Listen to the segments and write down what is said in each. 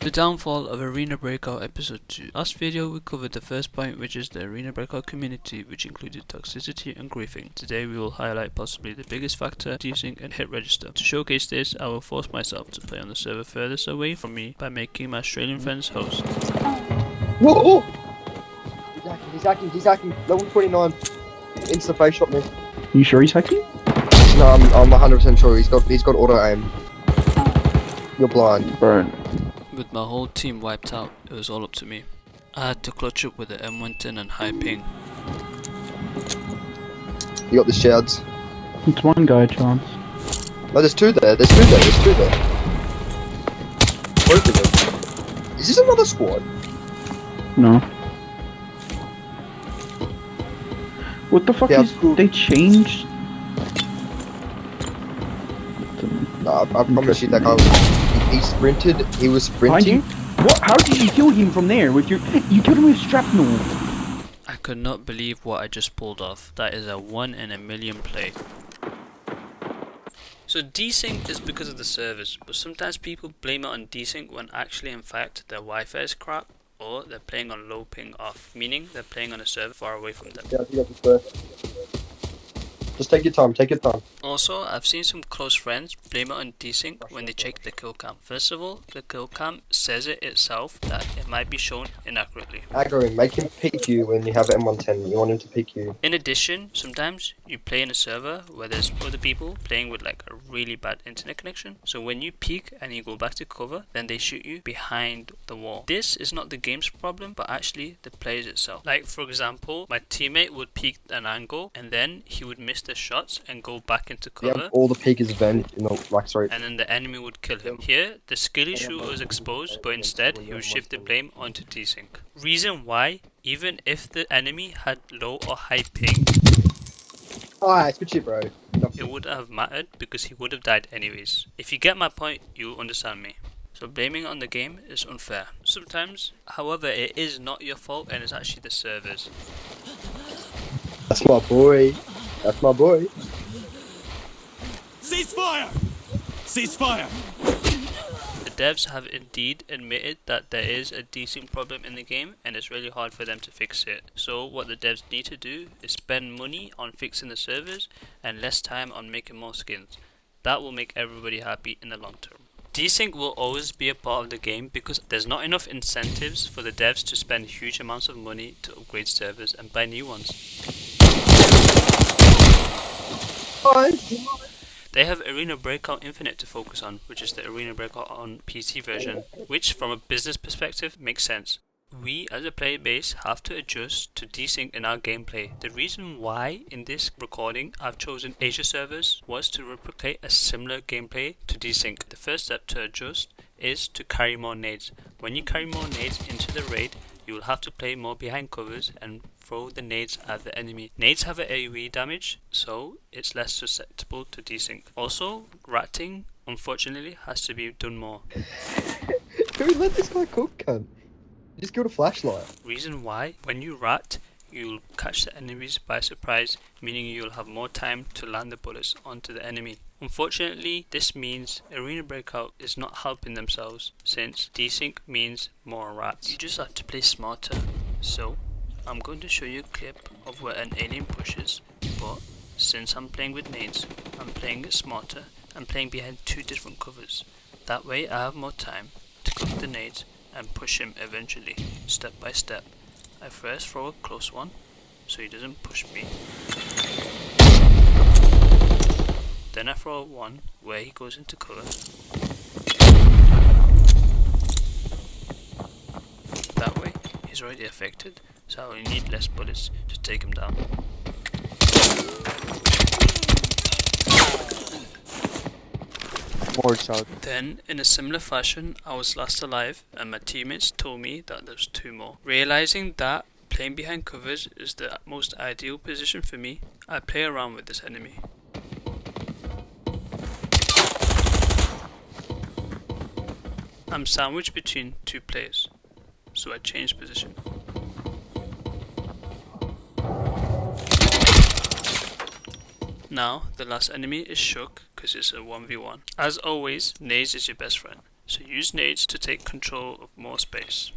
The downfall of Arena Breakout Episode 2. Last video we covered the first point, which is the Arena Breakout community, which included toxicity and griefing. Today we will highlight possibly the biggest factor, desync and hit register. To showcase this, I will force myself to play on the server furthest away from me by making my Australian friends host. Whoa! He's hacking. Level 29. Insta face shot me. You sure he's hacking? No, I'm 100% sure he's got auto aim. You're blind. Bro. With my whole team wiped out, it was all up to me. I had to clutch up with the M110 and high ping. You got the shouts. It's one guy, Chance. No, there's two there. Both of them. Is this another squad? No. What the fuck Yeah, is... cool. They changed? No, I promise you that guy he sprinted. He was Behind you? sprinting. What? How did you kill him from there? With your... You killed him with shrapnel. I could not believe what I just pulled off. That is a 1 in a million play. So desync is because of the servers, but sometimes people blame it on desync when actually in fact their Wi-Fi is crap, or they're playing on low ping off, meaning they're playing on a server far away from them. Yeah, you got this first. Just take your time. Also, I've seen some close friends blame it on desync when they check the kill cam. First of all, the kill cam says it itself that it might be shown inaccurately. Aggro him. Make him pick you when you have M110. You want him to pick you. In addition, sometimes you play in a server where there's other people playing with like a really bad internet connection. So when you peek and you go back to cover, then they shoot you behind the wall. This is not the game's problem, but actually the players itself. Like for example, my teammate would peek an angle and then he would miss the shots and go back into cover. Yeah, all the peekers vent in the like. Sorry. And then the enemy would kill him. Here, the skill issue was exposed, but instead he would shift the blame onto desync. Reason why, even if the enemy had low or high ping, Alright, good shit, bro. it wouldn't have mattered because he would have died anyways. If you get my point, you'll understand me. So blaming on the game is unfair. Sometimes, however, it is not your fault and it's actually the servers. That's my boy. Ceasefire! Ceasefire! The devs have indeed admitted that there is a desync problem in the game and it's really hard for them to fix it. So what the devs need to do is spend money on fixing the servers and less time on making more skins. That will make everybody happy in the long term. Desync will always be a part of the game because there's not enough incentives for the devs to spend huge amounts of money to upgrade servers and buy new ones. They have Arena Breakout Infinite to focus on, which is the Arena Breakout on PC version, which from a business perspective makes sense. We as a player base have to adjust to desync in our gameplay. The reason why in this recording I've chosen Asia servers was to replicate a similar gameplay to desync. The first step to adjust is to carry more nades. When you carry more nades into the raid, you will have to play more behind covers and throw the nades at the enemy. Nades have an AoE damage, so it's less susceptible to desync. Also, ratting unfortunately has to be done more. Dude, let this guy cook, cunt. You just killed a flashlight. Reason why, when you rat, you'll catch the enemies by surprise, meaning you'll have more time to land the bullets onto the enemy. Unfortunately, this means Arena Breakout is not helping themselves, since desync means more rats. You just have to play smarter. So, I'm going to show you a clip of where an alien pushes, but since I'm playing with nades, I'm playing it smarter and playing behind two different covers. That way I have more time to cook the nades and push him eventually, step by step. I first throw a close one, so he doesn't push me. Then I throw one where he goes into cover. That way, he's already affected, so I only need less bullets to take him down. More shot. Then, in a similar fashion, I was last alive and my teammates told me that there's two more. Realizing that playing behind covers is the most ideal position for me, I play around with this enemy. I'm sandwiched between two players, so I change position. Now, the last enemy is shook because it's a 1v1. As always, nades is your best friend. So use nades to take control of more space.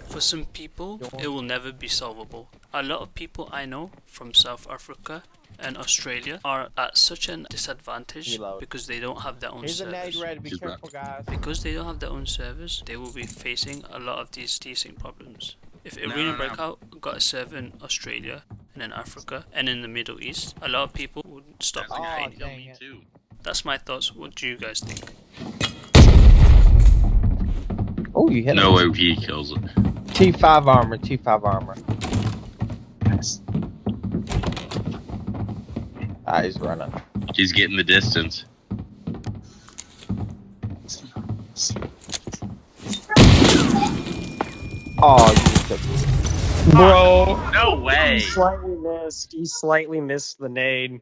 For some people, it will never be solvable. A lot of people I know from South Africa and Australia are at such an disadvantage because they don't have their own Here's a nade servers. ready. Be careful, guys. Because they don't have their own servers, they will be facing a lot of these desync problems. If Arena Breakout got a server in Australia and in Africa and in the Middle East, a lot of people would stop complaining. Dang it. That's my thoughts. What do you guys think? Oh, you hit No him. way he kills it. T5 armor, T5 armor. Ah, he's running. He's getting the distance. Oh, you took. Bro, No way. he slightly missed the nade.